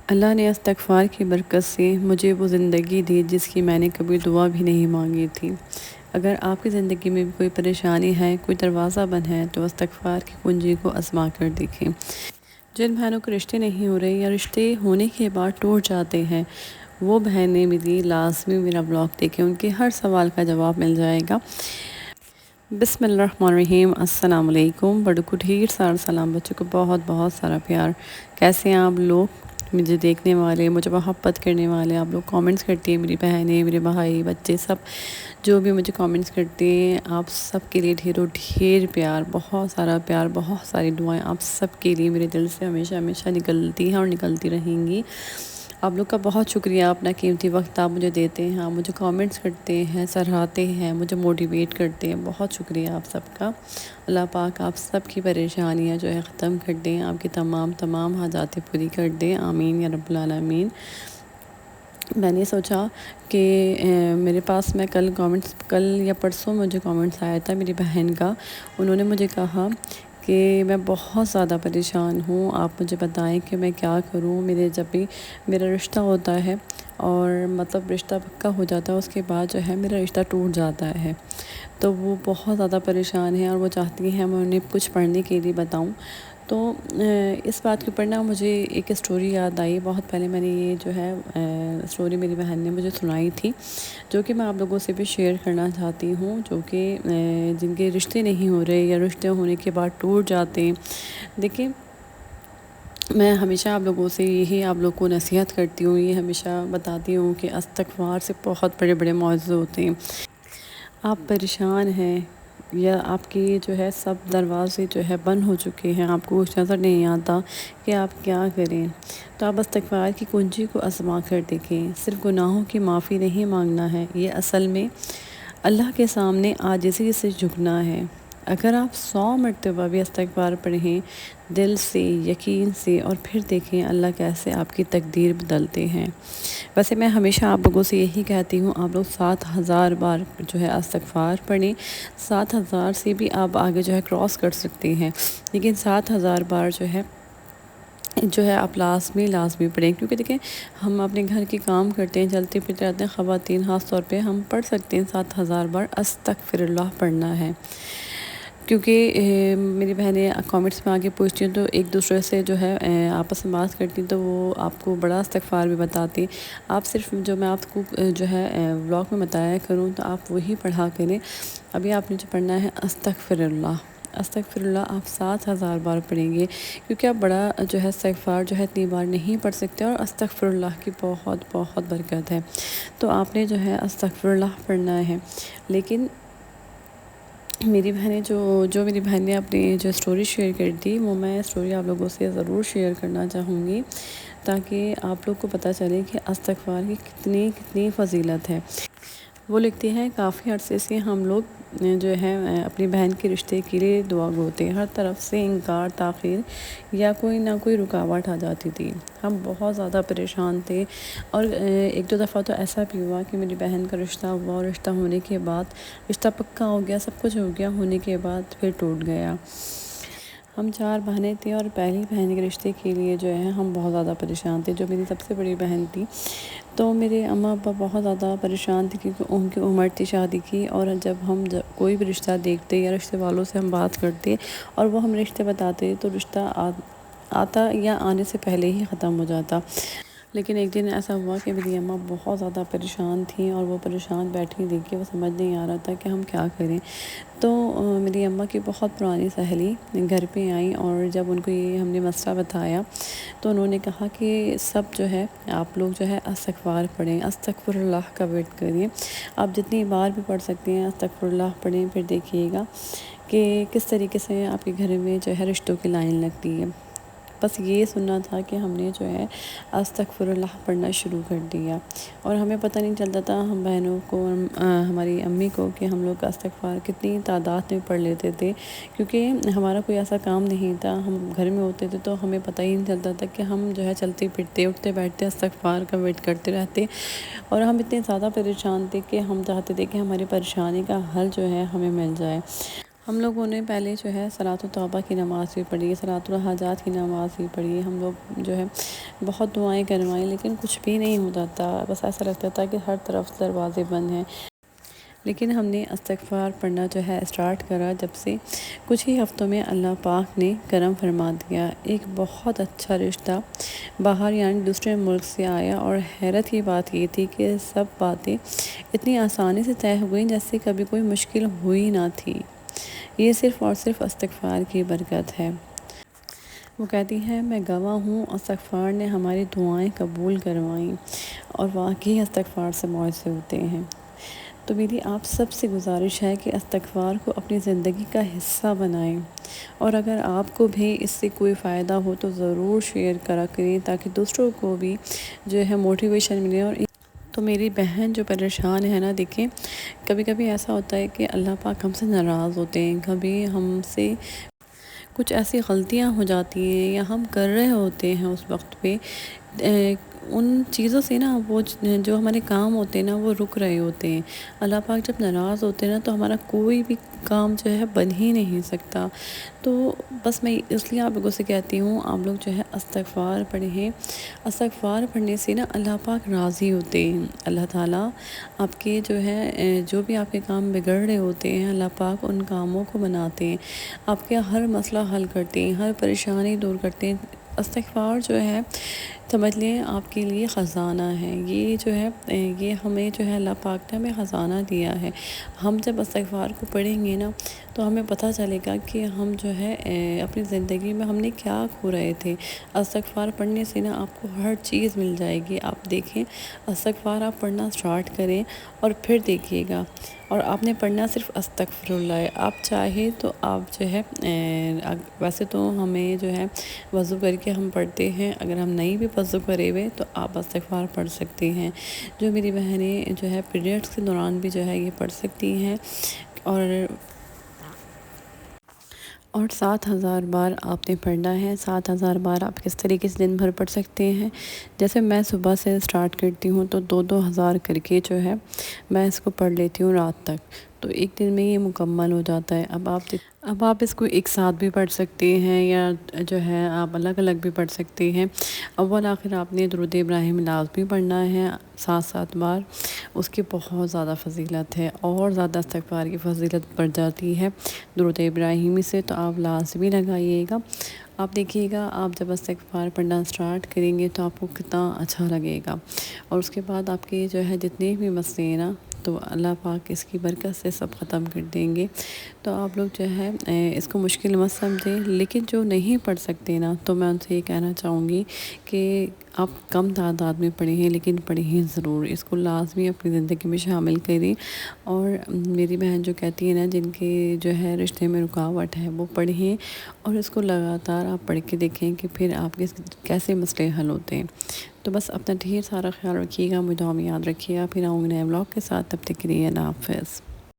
اللہ نے استغفار کی برکت سے مجھے وہ زندگی دی جس کی میں نے کبھی دعا بھی نہیں مانگی تھی۔ اگر آپ کی زندگی میں بھی کوئی پریشانی ہے، کوئی دروازہ بند ہے، تو استغفار کی کنجی کو آزما کر دیکھیں۔ جن بہنوں کے رشتے نہیں ہو رہے یا رشتے ہونے کے بعد ٹوٹ جاتے ہیں، وہ بہنیں میری لازمی میرا بلاگ دیکھیں، ان کے ہر سوال کا جواب مل جائے گا۔ بسم اللہ الرحمن الرحیم۔ السلام علیکم، بڑوں کو ڈھیر سارا سلام، بچوں کو بہت بہت سارا پیار۔ کیسے ہیں آپ لوگ؟ مجھے دیکھنے والے، مجھے محبت کرنے والے، آپ لوگ کامنٹس کرتے ہیں، میری بہنیں، میرے بھائی، بچے، سب جو بھی مجھے کامنٹس کرتے ہیں، آپ سب کے لیے ڈھیر پیار، بہت سارا پیار، بہت ساری دعائیں آپ سب کے لیے میرے دل سے ہمیشہ ہمیشہ نکلتی ہیں اور نکلتی رہیں گی۔ آپ لوگ کا بہت شکریہ، اپنا قیمتی وقت آپ مجھے دیتے ہیں، آپ مجھے کامنٹس کرتے ہیں، سراہتے ہیں، مجھے موٹیویٹ کرتے ہیں، بہت شکریہ آپ سب کا۔ اللہ پاک آپ سب کی پریشانیاں جو ہے ختم کر دیں، آپ کی تمام حاجاتیں پوری کر دیں، آمین یا رب العالمین۔ میں نے سوچا کہ میرے پاس میں کل یا پرسوں مجھے کامنٹس آیا تھا میری بہن کا، انہوں نے مجھے کہا کہ میں بہت زیادہ پریشان ہوں، آپ مجھے بتائیں کہ میں کیا کروں۔ جب بھی میرا رشتہ ہوتا ہے اور مطلب رشتہ پکا ہو جاتا ہے، اس کے بعد جو ہے میرا رشتہ ٹوٹ جاتا ہے، تو وہ بہت زیادہ پریشان ہیں اور وہ چاہتی ہیں میں انہیں کچھ پڑھنے کے لیے بتاؤں۔ تو اس بات کے اوپر مجھے ایک اسٹوری یاد آئی، بہت پہلے میں نے یہ جو ہے اسٹوری میری بہن نے مجھے سنائی تھی، جو کہ میں آپ لوگوں سے بھی شیئر کرنا چاہتی ہوں، جو کہ جن کے رشتے نہیں ہو رہے یا رشتے ہونے کے بعد ٹوٹ جاتے ہیں۔ دیکھیں، میں ہمیشہ آپ لوگوں سے یہی آپ لوگ کو نصیحت کرتی ہوں، یہ ہمیشہ بتاتی ہوں کہ استغفار سے بہت بڑے بڑے معاوضے ہوتے ہیں۔ آپ پریشان ہیں یا آپ کی جو ہے سب دروازے جو ہے بند ہو چکے ہیں، آپ کو کچھ نظر نہیں آتا کہ آپ کیا کریں، تو آپ استغفار کی کنجی کو آزما کر دیکھیں۔ صرف گناہوں کی معافی نہیں مانگنا ہے، یہ اصل میں اللہ کے سامنے عاجزی سے جھکنا ہے۔ اگر آپ 100 مرتبہ بھی استغفار پڑھیں دل سے، یقین سے، اور پھر دیکھیں اللہ کیسے آپ کی تقدیر بدلتے ہیں۔ ویسے میں ہمیشہ آپ لوگوں سے یہی کہتی ہوں، آپ لوگ 7000 بار جو ہے استغفار پڑھیں، 7000 سے بھی آپ آگے جو ہے کراس کر سکتے ہیں، لیکن 7000 بار جو ہے آپ لازمی پڑھیں، کیونکہ دیکھیں ہم اپنے گھر کے کام کرتے ہیں، چلتے پھرتے رہتے ہیں، خواتین خاص طور پہ ہم پڑھ سکتے ہیں 7000 بار استغفر اللہ پڑھنا ہے۔ کیونکہ میری بہنیں کامنٹس میں آگے پوچھتی ہیں تو ایک دوسرے سے جو ہے آپس میں بات کرتی ہیں، تو وہ آپ کو بڑا استغفار بھی بتاتی۔ آپ صرف جو میں آپ کو جو ہے ولاگ میں بتایا کروں تو آپ وہی پڑھا کریں۔ ابھی آپ نے جو پڑھنا ہے استغفر اللہ، استغفر اللہ آپ 7000 بار پڑھیں گے، کیونکہ آپ بڑا جو ہے استغفار جو ہے اتنی بار نہیں پڑھ سکتے، اور استغفر اللہ کی بہت بہت برکت ہے۔ تو آپ نے جو ہے استغفر اللہ پڑھنا ہے۔ لیکن میری بہنیں جو میری بہن نے اپنی جو اسٹوری شیئر کر دی، وہ میں اسٹوری آپ لوگوں سے ضرور شیئر کرنا چاہوں گی، تاکہ آپ لوگ کو پتہ چلے کہ استغفار کی کتنی فضیلت ہے۔ وہ لکھتی ہیں، کافی عرصے سے ہم لوگ جو ہے اپنی بہن کے رشتے کے لیے دعا گوتے، ہر طرف سے انکار، تاخیر یا کوئی نہ کوئی رکاوٹ آ جاتی تھی۔ ہم بہت زیادہ پریشان تھے، اور ایک دو دفعہ تو ایسا بھی ہوا کہ میری بہن کا رشتہ ہوا، اور رشتہ ہونے کے بعد رشتہ پکا ہو گیا، سب کچھ ہو گیا، ہونے کے بعد پھر ٹوٹ گیا۔ ہم 4 بہنیں تھیں، اور پہلی بہن کے رشتے کے لیے جو ہے ہم بہت زیادہ پریشان تھے، جو میری سب سے بڑی بہن تھی۔ تو میرے اماں ابا بہت زیادہ پریشان تھے، کیونکہ ان کی عمر تھی شادی کی، اور جب ہم کوئی بھی رشتہ دیکھتے یا رشتے والوں سے ہم بات کرتے اور وہ ہم رشتے بتاتے، تو رشتہ آتا یا آنے سے پہلے ہی ختم ہو جاتا۔ لیکن ایک دن ایسا ہوا کہ میری اماں بہت زیادہ پریشان تھیں، اور وہ پریشان بیٹھی دیکھ کے وہ سمجھ نہیں آ رہا تھا کہ ہم کیا کریں۔ تو میری اماں کی بہت پرانی سہیلی گھر پہ آئیں، اور جب ان کو یہ ہم نے مسئلہ بتایا، تو انہوں نے کہا کہ سب جو ہے آپ لوگ جو ہے استغفار پڑھیں، استغفر اللہ کا ورد کریں، آپ جتنی بار بھی پڑھ سکتے ہیں استغفر اللہ پڑھیں، پھر دیکھیے گا کہ کس طریقے سے آپ کے گھر میں جو ہے رشتوں کی لائن لگتی ہے۔ بس یہ سننا تھا کہ ہم نے جو ہے استغفر اللہ پڑھنا شروع کر دیا، اور ہمیں پتہ نہیں چلتا تھا، ہم بہنوں کو، ہماری امی کو، کہ ہم لوگ استغفار کتنی تعداد میں پڑھ لیتے تھے، کیونکہ ہمارا کوئی ایسا کام نہیں تھا، ہم گھر میں ہوتے تھے، تو ہمیں پتہ ہی نہیں چلتا تھا کہ ہم جو ہے چلتے پھرتے، اٹھتے بیٹھتے استغفار کا ورد کرتے رہتے، اور ہم اتنے زیادہ پریشان تھے کہ ہم چاہتے تھے کہ ہماری پریشانی کا حل جو ہے ہمیں مل جائے۔ ہم لوگوں نے پہلے جو ہے صلاۃ التوبہ کی نماز بھی پڑھی ہے، صلاۃ الحاجات کی نماز بھی پڑھی ہے، ہم لوگ جو ہے بہت دعائیں کروائیں، لیکن کچھ بھی نہیں ہوتا تھا، بس ایسا لگتا تھا کہ ہر طرف دروازے بند ہیں۔ لیکن ہم نے استغفار پڑھنا جو ہے اسٹارٹ کرا جب سے کچھ ہی ہفتوں میں اللہ پاک نے کرم فرما دیا، ایک بہت اچھا رشتہ باہر یعنی دوسرے ملک سے آیا، اور حیرت کی بات یہ تھی کہ سب باتیں اتنی آسانی سے طے ہو گئیں جیسے کبھی کوئی مشکل ہوئی نہ تھی۔ یہ صرف اور صرف استغفار کی برکت ہے۔ وہ کہتی ہیں میں گواہ ہوں، استغفار نے ہماری دعائیں قبول کروائیں، اور واقعی استغفار سے معجزے ہوتے ہیں۔ تو میری آپ سب سے گزارش ہے کہ استغفار کو اپنی زندگی کا حصہ بنائیں، اور اگر آپ کو بھی اس سے کوئی فائدہ ہو تو ضرور شیئر کرا کریں، تاکہ دوسروں کو بھی جو ہے موٹیویشن ملے۔ اور تو میری بہن جو پریشان ہے نا، دیکھیں کبھی کبھی ایسا ہوتا ہے کہ اللہ پاک ہم سے ناراض ہوتے ہیں، کبھی ہم سے کچھ ایسی غلطیاں ہو جاتی ہیں یا ہم کر رہے ہوتے ہیں اس وقت پہ ان چیزوں سے نا، وہ جو ہمارے کام ہوتے ہیں نا وہ رک رہے ہوتے ہیں۔ اللہ پاک جب ناراض ہوتے ہیں نا تو ہمارا کوئی بھی کام جو ہے بن ہی نہیں سکتا۔ تو بس میں اس لیے آپ لوگوں سے کہتی ہوں، آپ لوگ جو ہے استغفار پڑھیں۔ استغفار پڑھنے سے نا اللہ پاک راضی ہوتے ہیں، اللہ تعالیٰ آپ کے جو ہے جو بھی آپ کے کام بگڑ رہے ہوتے ہیں، اللہ پاک ان کاموں کو بناتے ہیں، آپ کے ہر مسئلہ حل کرتے ہیں، ہر پریشانی دور کرتے ہیں۔ استغفار جو ہے سمجھ لیں آپ کے لیے خزانہ ہے، یہ جو ہے یہ ہمیں جو ہے اللہ پاک نے ہمیں خزانہ دیا ہے۔ ہم جب استغفار کو پڑھیں گے نا تو ہمیں پتہ چلے گا کہ ہم جو ہے اپنی زندگی میں ہم نے کیا کھو رہے تھے۔ استغفار پڑھنے سے نا آپ کو ہر چیز مل جائے گی۔ آپ دیکھیں، استغفار آپ پڑھنا اسٹارٹ کریں اور پھر دیکھیے گا، اور آپ نے پڑھنا صرف استغفر اللہ ہے۔ آپ چاہے تو آپ جو ہے ویسے تو ہمیں جو ہے وضو کر کے ہم پڑھتے ہیں، اگر ہم نہیں بھی وضو کرے ہوئے تو آپ استغفار پڑھ سکتے ہیں۔ جو میری بہنیں جو ہے پیریڈس کے دوران بھی جو ہے یہ پڑھ سکتی ہیں، اور 7,000 بار آپ نے پڑھنا ہے۔ 7,000 بار آپ کس طریقے سے دن بھر پڑھ سکتے ہیں؟ جیسے میں صبح سے سٹارٹ کرتی ہوں تو 2,000 کر کے جو ہے میں اس کو پڑھ لیتی ہوں رات تک، تو ایک دن میں یہ مکمل ہو جاتا ہے۔ اب آپ اس کو ایک ساتھ بھی پڑھ سکتے ہیں، یا جو ہے آپ الگ الگ بھی پڑھ سکتے ہیں۔ اول آخر آپ نے درود ابراہیم لازمی پڑھنا ہے 7 بار، اس کی بہت زیادہ فضیلت ہے، اور زیادہ استغفار کی فضیلت بڑھ جاتی ہے درود ابراہیمی سے، تو آپ لازمی لگائیے گا۔ آپ دیکھیے گا، آپ جب استغفار پڑھنا اسٹارٹ کریں گے تو آپ کو کتنا اچھا لگے گا، اور اس کے بعد آپ کے جو ہے جتنے بھی مسئلے ہیں نا تو اللہ پاک اس کی برکت سے سب ختم کر دیں گے۔ تو آپ لوگ جو ہے اس کو مشکل مت سمجھیں، لیکن جو نہیں پڑھ سکتے نا تو میں ان سے یہ کہنا چاہوں گی کہ آپ کم تعداد میں پڑھیں، لیکن پڑھیں ضرور، اس کو لازمی اپنی زندگی میں شامل کریں۔ اور میری بہن جو کہتی ہے نا جن کے جو ہے رشتے میں رکاوٹ ہے وہ پڑھیں، اور اس کو لگاتار آپ پڑھ کے دیکھیں کہ پھر آپ کے کیسے مسئلے حل ہوتے ہیں۔ تو بس اپنا ڈھیر سارا خیال رکھیے گا، مجھے یاد رکھیے گا، پھر آؤں گے نئے بلاگ کے ساتھ، تب تک کے لیے اللہ حافظ۔